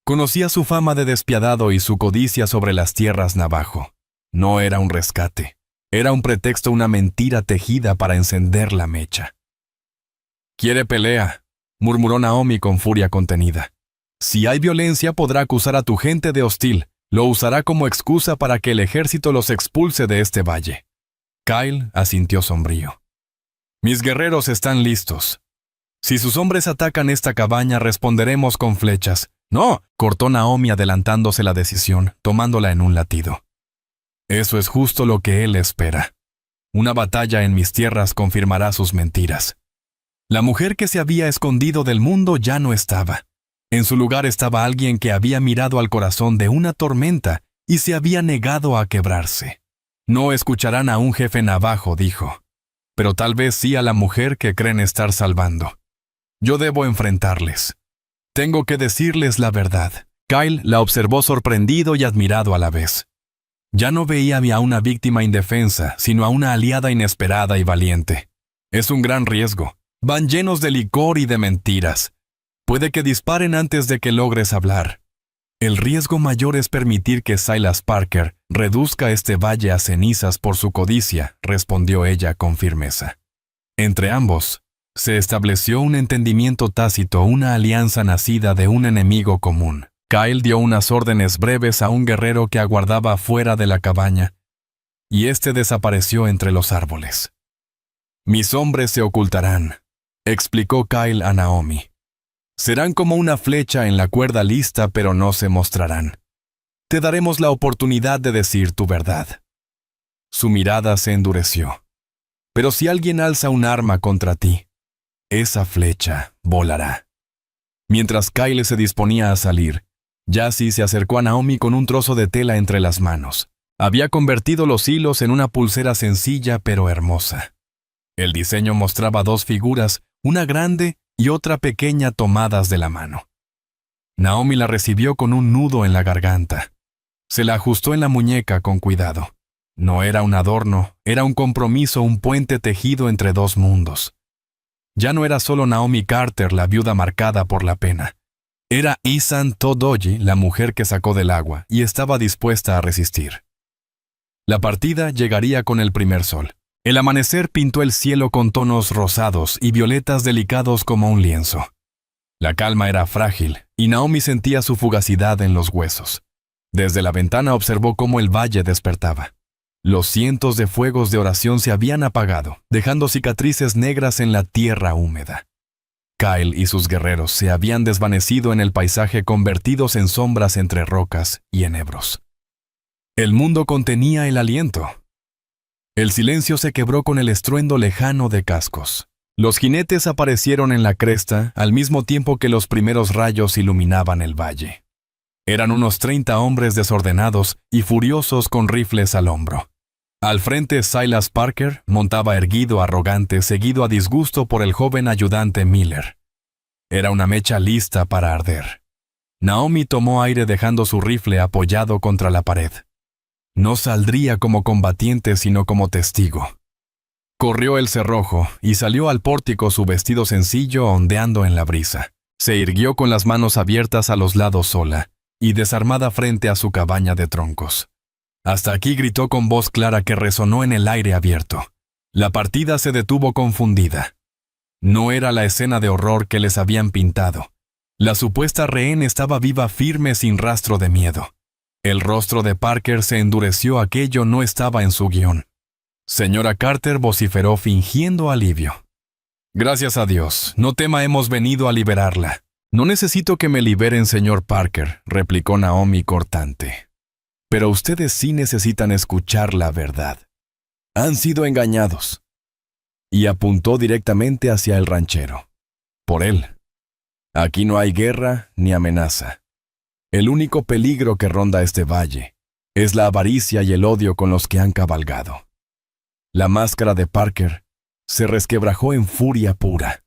Conocía su fama de despiadado y su codicia sobre las tierras navajo. No era un rescate. Era un pretexto, una mentira tejida para encender la mecha. «Quiere pelea», murmuró Naomi con furia contenida. «Si hay violencia podrá acusar a tu gente de hostil. Lo usará como excusa para que el ejército los expulse de este valle». Kyle asintió sombrío. «Mis guerreros están listos. Si sus hombres atacan esta cabaña, responderemos con flechas». «No», cortó Naomi adelantándose la decisión, tomándola en un latido. «Eso es justo lo que él espera. Una batalla en mis tierras confirmará sus mentiras». La mujer que se había escondido del mundo ya no estaba. En su lugar estaba alguien que había mirado al corazón de una tormenta y se había negado a quebrarse. «No escucharán a un jefe navajo», dijo, «pero tal vez sí a la mujer que creen estar salvando. Yo debo enfrentarles. Tengo que decirles la verdad». Kyle la observó sorprendido y admirado a la vez. Ya no veía a una víctima indefensa, sino a una aliada inesperada y valiente. Es un gran riesgo. Van llenos de licor y de mentiras. Puede que disparen antes de que logres hablar. El riesgo mayor es permitir que Silas Parker reduzca este valle a cenizas por su codicia, respondió ella con firmeza. Entre ambos, se estableció un entendimiento tácito, una alianza nacida de un enemigo común. Kyle dio unas órdenes breves a un guerrero que aguardaba fuera de la cabaña, y éste desapareció entre los árboles. «Mis hombres se ocultarán», explicó Kyle a Naomi. «Serán como una flecha en la cuerda lista, pero no se mostrarán. Te daremos la oportunidad de decir tu verdad». Su mirada se endureció. «Pero si alguien alza un arma contra ti, esa flecha volará». Mientras Kyle se disponía a salir, Jassy se acercó a Naomi con un trozo de tela entre las manos. Había convertido los hilos en una pulsera sencilla pero hermosa. El diseño mostraba dos figuras, una grande y otra pequeña tomadas de la mano. Naomi la recibió con un nudo en la garganta. Se la ajustó en la muñeca con cuidado. No era un adorno, era un compromiso, un puente tejido entre dos mundos. Ya no era solo Naomi Carter la viuda marcada por la pena. Era Isan Todoji la mujer que sacó del agua y estaba dispuesta a resistir. La partida llegaría con el primer sol. El amanecer pintó el cielo con tonos rosados y violetas delicados como un lienzo. La calma era frágil y Naomi sentía su fugacidad en los huesos. Desde la ventana observó cómo el valle despertaba. Los cientos de fuegos de oración se habían apagado, dejando cicatrices negras en la tierra húmeda. Kyle y sus guerreros se habían desvanecido en el paisaje, convertidos en sombras entre rocas y enebros. El mundo contenía el aliento. El silencio se quebró con el estruendo lejano de cascos. Los jinetes aparecieron en la cresta al mismo tiempo que los primeros rayos iluminaban el valle. Eran unos 30 hombres desordenados y furiosos con rifles al hombro. Al frente, Silas Parker montaba erguido, arrogante, seguido a disgusto por el joven ayudante Miller. Era una mecha lista para arder. Naomi tomó aire dejando su rifle apoyado contra la pared. No saldría como combatiente sino como testigo. Corrió el cerrojo y salió al pórtico, su vestido sencillo ondeando en la brisa. Se irguió con las manos abiertas a los lados sola y desarmada frente a su cabaña de troncos. Hasta aquí, gritó con voz clara que resonó en el aire abierto. La partida se detuvo confundida. No era la escena de horror que les habían pintado. La supuesta rehén estaba viva, firme, sin rastro de miedo. El rostro de Parker se endureció, aquello no estaba en su guión. Señora Carter, vociferó fingiendo alivio. Gracias a Dios, no tema, hemos venido a liberarla. No necesito que me liberen, señor Parker, replicó Naomi cortante. Pero ustedes sí necesitan escuchar la verdad. Han sido engañados. Y apuntó directamente hacia el ranchero. Por él. Aquí no hay guerra ni amenaza. El único peligro que ronda este valle es la avaricia y el odio con los que han cabalgado. La máscara de Parker se resquebrajó en furia pura.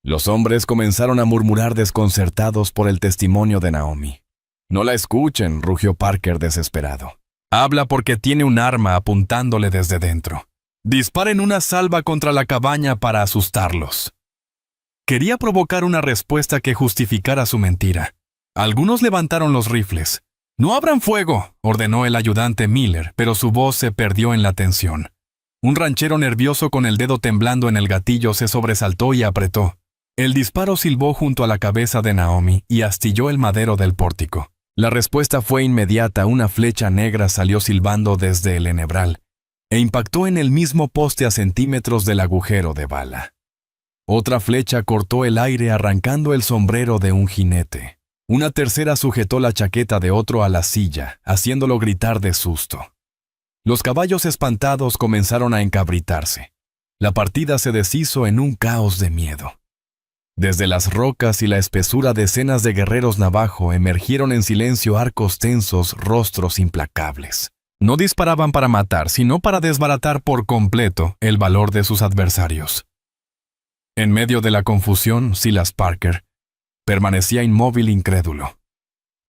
Los hombres comenzaron a murmurar desconcertados por el testimonio de Naomi. No la escuchen, rugió Parker desesperado. Habla porque tiene un arma apuntándole desde dentro. Disparen una salva contra la cabaña para asustarlos. Quería provocar una respuesta que justificara su mentira. Algunos levantaron los rifles. «¡No abran fuego!», ordenó el ayudante Miller, pero su voz se perdió en la tensión. Un ranchero nervioso con el dedo temblando en el gatillo se sobresaltó y apretó. El disparo silbó junto a la cabeza de Naomi y astilló el madero del pórtico. La respuesta fue inmediata, una flecha negra salió silbando desde el enebral e impactó en el mismo poste a centímetros del agujero de bala. Otra flecha cortó el aire arrancando el sombrero de un jinete. Una tercera sujetó la chaqueta de otro a la silla, haciéndolo gritar de susto. Los caballos espantados comenzaron a encabritarse. La partida se deshizo en un caos de miedo. Desde las rocas y la espesura, decenas de guerreros navajo emergieron en silencio, arcos tensos, rostros implacables. No disparaban para matar, sino para desbaratar por completo el valor de sus adversarios. En medio de la confusión, Silas Parker permanecía inmóvil, incrédulo.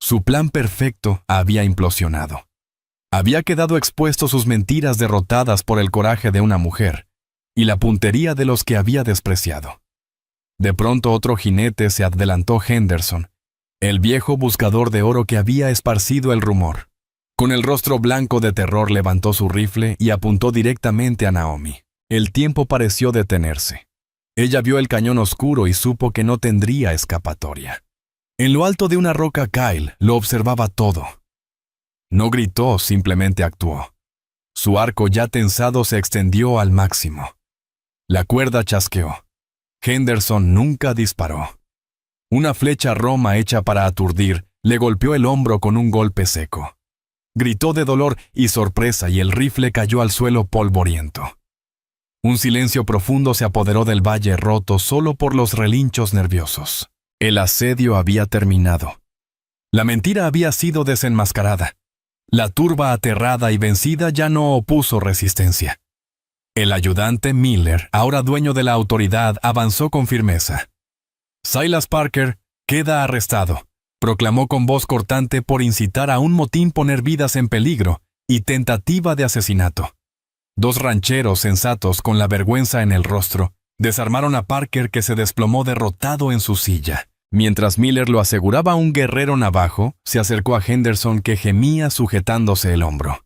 Su plan perfecto había implosionado. Había quedado expuesto sus mentiras, derrotadas por el coraje de una mujer y la puntería de los que había despreciado. De pronto otro jinete se adelantó, Henderson, el viejo buscador de oro que había esparcido el rumor. Con el rostro blanco de terror levantó su rifle y apuntó directamente a Naomi. El tiempo pareció detenerse. Ella vio el cañón oscuro y supo que no tendría escapatoria. En lo alto de una roca, Kyle lo observaba todo. No gritó, simplemente actuó. Su arco ya tensado se extendió al máximo. La cuerda chasqueó. Henderson nunca disparó. Una flecha roma hecha para aturdir le golpeó el hombro con un golpe seco. Gritó de dolor y sorpresa y el rifle cayó al suelo polvoriento. Un silencio profundo se apoderó del valle, roto solo por los relinchos nerviosos. El asedio había terminado. La mentira había sido desenmascarada. La turba, aterrada y vencida, ya no opuso resistencia. El ayudante Miller, ahora dueño de la autoridad, avanzó con firmeza. Silas Parker queda arrestado, proclamó con voz cortante por incitar a un motín, poner vidas en peligro y tentativa de asesinato. 2 rancheros sensatos con la vergüenza en el rostro desarmaron a Parker, que se desplomó derrotado en su silla. Mientras Miller lo aseguraba un guerrero navajo, se acercó a Henderson, que gemía sujetándose el hombro.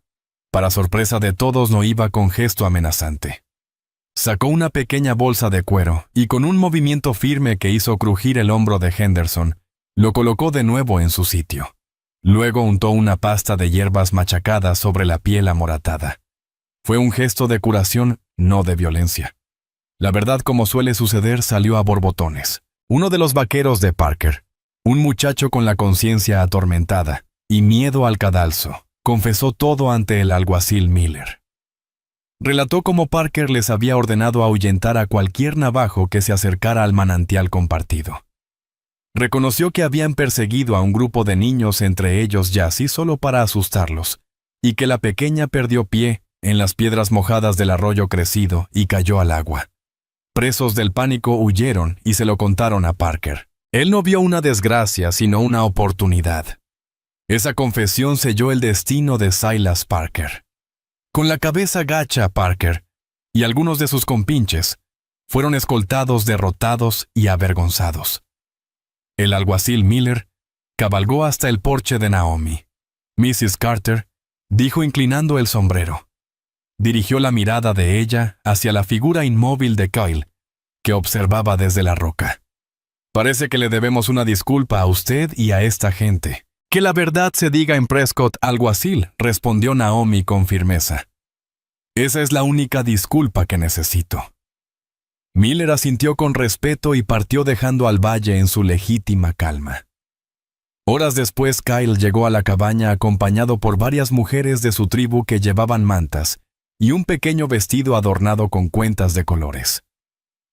Para sorpresa de todos, no iba con gesto amenazante. Sacó una pequeña bolsa de cuero y con un movimiento firme que hizo crujir el hombro de Henderson, lo colocó de nuevo en su sitio. Luego untó una pasta de hierbas machacadas sobre la piel amoratada. Fue un gesto de curación, no de violencia. La verdad, como suele suceder, salió a borbotones. Uno de los vaqueros de Parker, un muchacho con la conciencia atormentada y miedo al cadalso, confesó todo ante el alguacil Miller. Relató cómo Parker les había ordenado ahuyentar a cualquier navajo que se acercara al manantial compartido. Reconoció que habían perseguido a un grupo de niños, entre ellos Jessie, solo para asustarlos, y que la pequeña perdió pie en las piedras mojadas del arroyo crecido y cayó al agua. Presos del pánico, huyeron y se lo contaron a Parker. Él no vio una desgracia, sino una oportunidad. Esa confesión selló el destino de Silas Parker. Con la cabeza gacha, Parker y algunos de sus compinches fueron escoltados, derrotados y avergonzados. El alguacil Miller cabalgó hasta el porche de Naomi. Mrs. Carter dijo inclinando el sombrero. Dirigió la mirada de ella hacia la figura inmóvil de Kyle, que observaba desde la roca. Parece que le debemos una disculpa a usted y a esta gente. Que la verdad se diga en Prescott, alguacil, respondió Naomi con firmeza. Esa es la única disculpa que necesito. Miller asintió con respeto y partió, dejando al valle en su legítima calma. Horas después, Kyle llegó a la cabaña acompañado por varias mujeres de su tribu que llevaban mantas y un pequeño vestido adornado con cuentas de colores.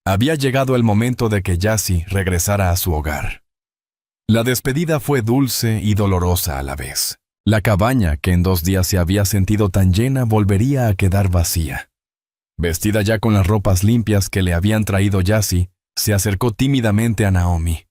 Había llegado el momento de que Jessie regresara a su hogar. La despedida fue dulce y dolorosa a la vez. La cabaña, que en 2 días se había sentido tan llena, volvería a quedar vacía. Vestida ya con las ropas limpias que le habían traído Jessie, se acercó tímidamente a Naomi.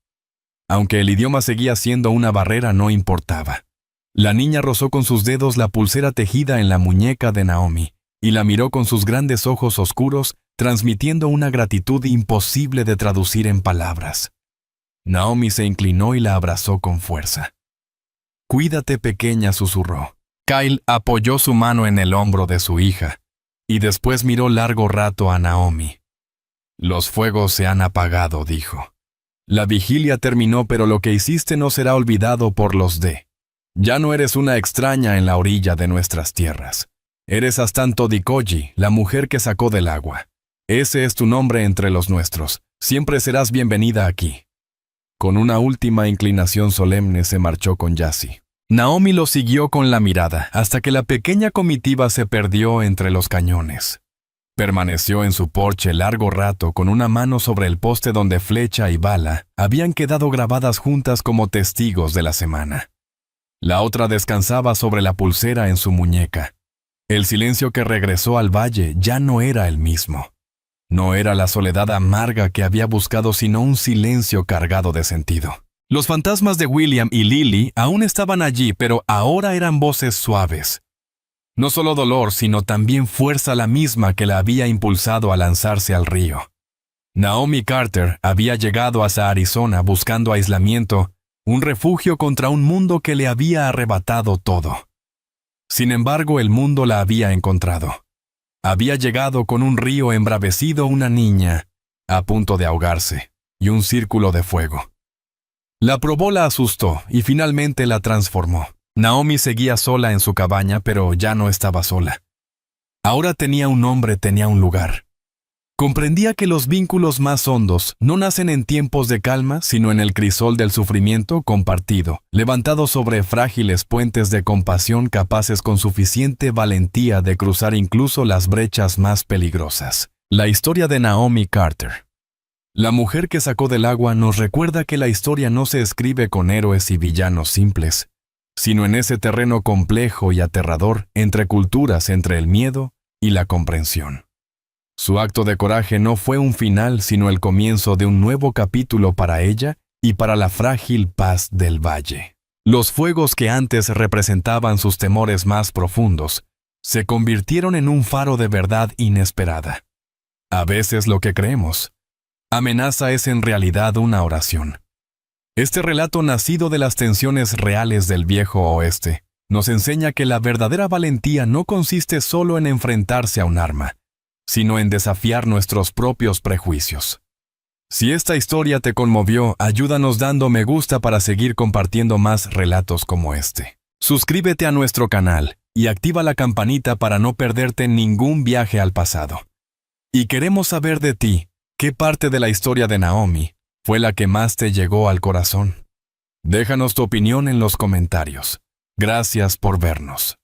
Aunque el idioma seguía siendo una barrera, no importaba. La niña rozó con sus dedos la pulsera tejida en la muñeca de Naomi y la miró con sus grandes ojos oscuros, transmitiendo una gratitud imposible de traducir en palabras. Naomi se inclinó y la abrazó con fuerza. «Cuídate, pequeña», susurró. Kyle apoyó su mano en el hombro de su hija y después miró largo rato a Naomi. «Los fuegos se han apagado», dijo. «La vigilia terminó, pero lo que hiciste no será olvidado por los de. Ya no eres una extraña en la orilla de nuestras tierras. Eres Astanto Dikoji, la mujer que sacó del agua. Ese es tu nombre entre los nuestros. Siempre serás bienvenida aquí». Con una última inclinación solemne se marchó con Jessie. Naomi lo siguió con la mirada hasta que la pequeña comitiva se perdió entre los cañones. Permaneció en su porche largo rato con una mano sobre el poste donde flecha y bala habían quedado grabadas juntas como testigos de la semana. La otra descansaba sobre la pulsera en su muñeca. El silencio que regresó al valle ya no era el mismo. No era la soledad amarga que había buscado, sino un silencio cargado de sentido. Los fantasmas de William y Lily aún estaban allí, pero ahora eran voces suaves. No solo dolor, sino también fuerza, la misma que la había impulsado a lanzarse al río. Naomi Carter había llegado hasta Arizona buscando aislamiento, un refugio contra un mundo que le había arrebatado todo. Sin embargo, el mundo la había encontrado. Había llegado con un río embravecido, una niña a punto de ahogarse y un círculo de fuego. La probó, la asustó y finalmente la transformó. Naomi seguía sola en su cabaña, pero ya no estaba sola. Ahora tenía un nombre, tenía un lugar. Comprendía que los vínculos más hondos no nacen en tiempos de calma, sino en el crisol del sufrimiento compartido, levantado sobre frágiles puentes de compasión capaces con suficiente valentía de cruzar incluso las brechas más peligrosas. La historia de Naomi Carter. La mujer que sacó del agua nos recuerda que la historia no se escribe con héroes y villanos simples, sino en ese terreno complejo y aterrador entre culturas, entre el miedo y la comprensión. Su acto de coraje no fue un final, sino el comienzo de un nuevo capítulo para ella y para la frágil paz del valle. Los fuegos que antes representaban sus temores más profundos se convirtieron en un faro de verdad inesperada. A veces lo que creemos amenaza es en realidad una oración. Este relato, nacido de las tensiones reales del viejo oeste, nos enseña que la verdadera valentía no consiste solo en enfrentarse a un arma, sino en desafiar nuestros propios prejuicios. Si esta historia te conmovió, ayúdanos dando me gusta para seguir compartiendo más relatos como este. Suscríbete a nuestro canal y activa la campanita para no perderte ningún viaje al pasado. Y queremos saber de ti, ¿qué parte de la historia de Naomi fue la que más te llegó al corazón? Déjanos tu opinión en los comentarios. Gracias por vernos.